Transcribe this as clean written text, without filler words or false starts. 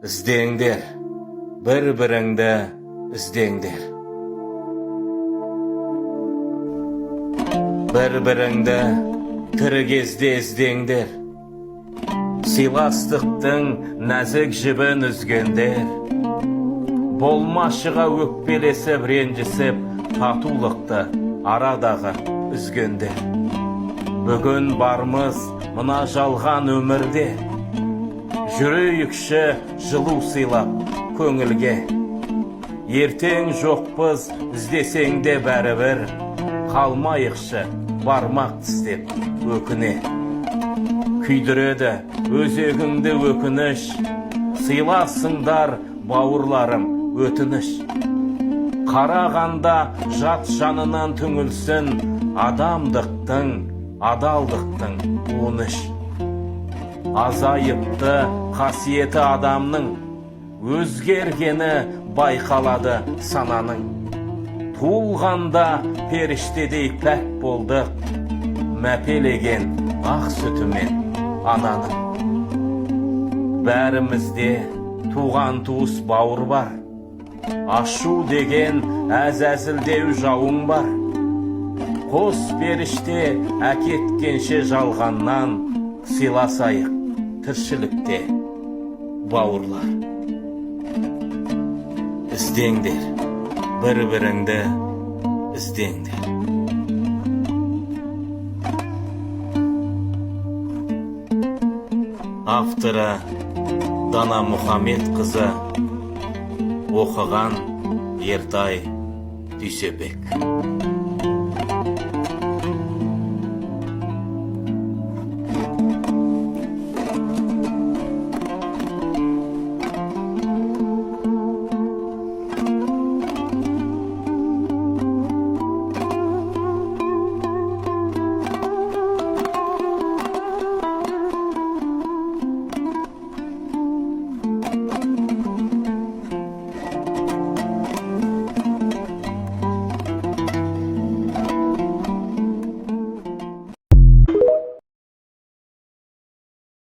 Іздеңдер, бір-біріңді іздеңдер. Бір-біріңді тірі кезде іздеңдер. Сыйластықтың нәзік жібін үзгендер. Болмашыға өкпелесіп, ренжісіп, татулықты арадағы үзгендер. Бүгін бармыз мына жалған өмірде, жүрейікші жылу сыйлап көңілге. Ертең жоқпыз іздесең де бәрібір, қалмайықшы бармақ тістеп өкіне. Күйдіреді өзегіңді өкініш, сыйласыңдар бауырларым өтініш. Қарағанда жат жанынан түңілсін, адамдықтың, адалдықтың уыныш. Азайыпты қасиеті адамның, өзгергені байқалады сананың. Туылғанда періштедей пәк болдық, мәпелеген ақ сүтімен ананың. Бәрімізде туған туыс бауыр бар, ашу деген әзәзілдеу жауың бар. Қос періште әкеткенше жалғаннан, сыйласайық тіршілікте бауырлар. Іздеңдер, бір-біріңді іздеңдер. Авторы Дана Мұхамедқызы, оқыған Ертай Дүйсебек.